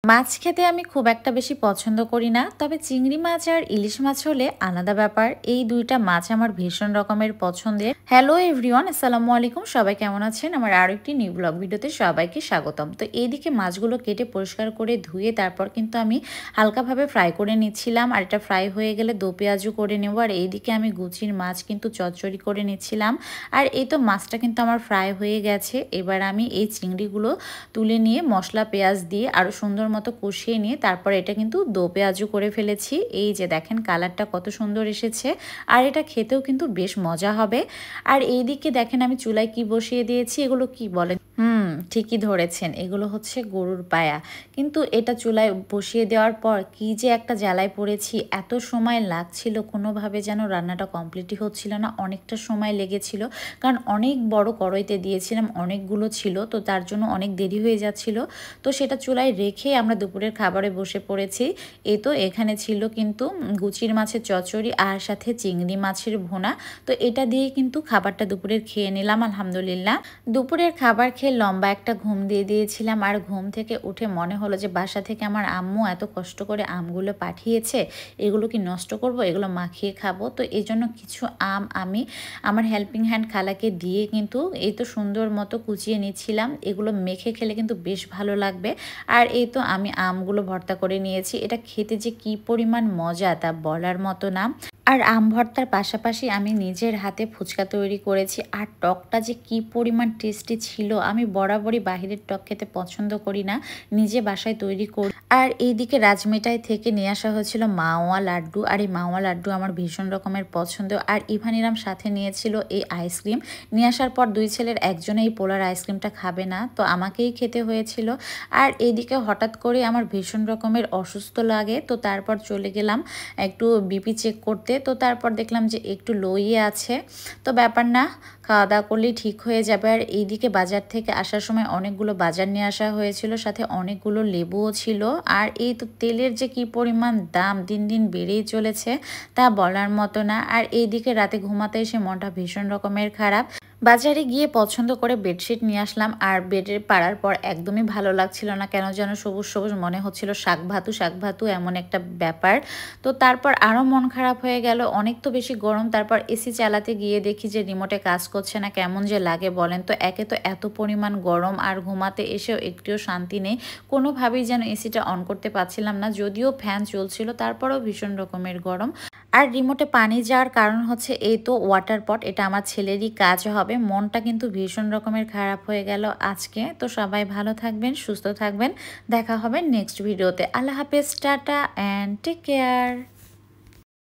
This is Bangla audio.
মাছ খেতে আমি খুব একটা বেশি পছন্দ করি না, তবে চিংড়ি মাছ আর ইলিশ মাছ হলে আলাদা ব্যাপার। এই দুইটা মাছ আমার ভীষণ রকমের পছন্দের। হ্যালো এভরিওয়ান, আসসালামু আলাইকুম। সবাই কেমন আছেন? আমার আরও একটি নিউ ব্লগ ভিডিওতে সবাইকে স্বাগতম। তো এইদিকে মাছগুলো কেটে পরিষ্কার করে ধুয়ে তারপর কিন্তু আমি হালকাভাবে ফ্রাই করে নিচ্ছিলাম। আর এটা ফ্রাই হয়ে গেলে দো পেঁয়াজু করে নেব। আর এইদিকে আমি গুচির মাছ কিন্তু চচ্চড়ি করে নিচ্ছিলাম। আর এই তো মাছটা কিন্তু আমার ফ্রাই হয়ে গেছে। এবার আমি এই চিংড়িগুলো তুলে নিয়ে মশলা পেঁয়াজ দিয়ে আরও সুন্দর মতো কষিয়ে নিয়ে তারপর এটা কিন্তু দো পেঁয়াজু করে ফেলেছি। এই যে দেখেন কালারটা কত সুন্দর এসেছে, আর এটা খেতেও কিন্তু বেশ মজা হবে। আর এইদিকে দেখেন আমি চুলায় কি বসিয়ে দিয়েছি, এগুলো কি বলে? ঠিকই ধরেছেন, এগুলো হচ্ছে গরুর পায়া। কিন্তু এটা চুলায় বসিয়ে দেওয়ার পর কি যে একটা জ্বালায় পড়েছি, এত সময় লাগছিল, কোনোভাবে যেন রান্নাটা কমপ্লিটই হচ্ছিল না। অনেকটা সময় লেগেছিল, কারণ অনেক বড় কড়াইতে দিয়েছিলাম, অনেকগুলো ছিল, তো তার জন্য অনেক দেরি হয়ে যাচ্ছিল। তো সেটা চুলায় রেখে আমরা দুপুরের খাবারে বসে পড়েছি। এই তো এখানে ছিল কিন্তু গুচির মাছের চচ্চড়ি আর সাথে চিংড়ি মাছের ভুনা। তো এটা দিয়ে কিন্তু খাবারটা দুপুরের খেয়ে নিলাম আলহামদুলিল্লাহ। দুপুরের খাবার খেয়ে লম্বা একটা ঘুম দিয়ে দিয়েছিলাম। আর ঘুম থেকে উঠে মনে হলো যে বাসা থেকে আমার আম্মু এত কষ্ট করে আমগুলো পাঠিয়েছে, এগুলো কি নষ্ট করব, এগুলো মাখিয়ে খাবো। তো এই জন্য কিছু আম আমি আমার হেল্পিং হ্যান্ড খালাকে দিয়ে কিন্তু এই তো সুন্দর মতো কুচিয়ে নিচ্ছিলাম। এগুলো মেখে খেলে কিন্তু বেশ ভালো লাগবে। আর এই তো আমি আমগুলো ভর্তা করে নিয়েছি। এটা খেতে যে কি পরিমাণ মজা তা বলার মতো না। আর আম ভর্তার পাশাপাশি আমি নিজের হাতে ফুচকা তৈরি করেছি। আর টকটা যে কি পরিমাণ টেস্টি ছিল, আমি বরাবরই বাহিরের টক খেতে পছন্দ করি না, নিজে বাসায় তৈরি করি। আর এইদিকে রাজমিঠাই থেকে নিয়ে আসা হয়েছিল মাওয়া লাড্ডু। আর এই মাওয়া লাড্ডু আমার ভীষণ রকমের পছন্দ। আর ইভানিরাম সাথে নিয়েছিল এই আইসক্রিম। নিয়ে আসার পর দুই ছেলের একজনে এই পোলার আইসক্রিমটা খাবে না, তো আমাকেই খেতে হয়েছিল। আর এইদিকে হঠাৎ করে আমার ভীষণ রকমের অসুস্থ লাগে, তো তারপর চলে গেলাম একটু বিপি চেক করতে। তো তারপর দেখলাম যে একটু লোই আছে, তো ব্যাপার না, খাওয়া দাওয়া করলেই ঠিক হয়ে যাবে। আর এইদিকে বাজার থেকে আসার সময় অনেকগুলো বাজার নিয়ে আসা হয়েছিল, সাথে অনেকগুলো লেবুও ছিল। আর এই তো তেলের যে কি পরিমাণ দাম দিন দিন বেড়েই চলেছে, তা বলার মতো না। আর এইদিকে রাতে ঘুমাতে এসে মনটা ভীষণ রকমের খারাপ। বাজারে গিয়ে পছন্দ করে বেডশিট নিয়ে আসলাম। আর বেডে পাড়ার পর একদমই ভালো লাগছিল না, কেন যেন সবুজ সবুজ মনে হচ্ছিল, শাক ভাতু এমন একটা ব্যাপার। তো তারপর আরও মন খারাপ হয়ে গেল, অনেক তো বেশি গরম। তারপর এসি চালাতে গিয়ে দেখি যে রিমোটে কাজ করছে না, কেমন যে লাগে বলেন তো। একে তো এত পরিমাণ গরম, আর ঘুমাতে এসেও একটুও শান্তি নেই, কোনোভাবেই যেন এসিটা অন করতে পারছিলাম না। যদিও ফ্যান চলছিল, তারপরেও ভীষণ রকমের গরম। আর রিমোটে পানি যাওয়ার কারণ হচ্ছে এই তো ওয়াটার পট, এটা আমার ছেলেরই কাজ হবে। মনটা কিন্তু ভীষণ রকমের খারাপ হয়ে গেল আজকে। তো সবাই ভালো থাকবেন, সুস্থ থাকবেন, দেখা হবে নেক্সট ভিডিওতে। আল্লাহ হাফেজ, টাটা অ্যান্ড টেক কেয়ার।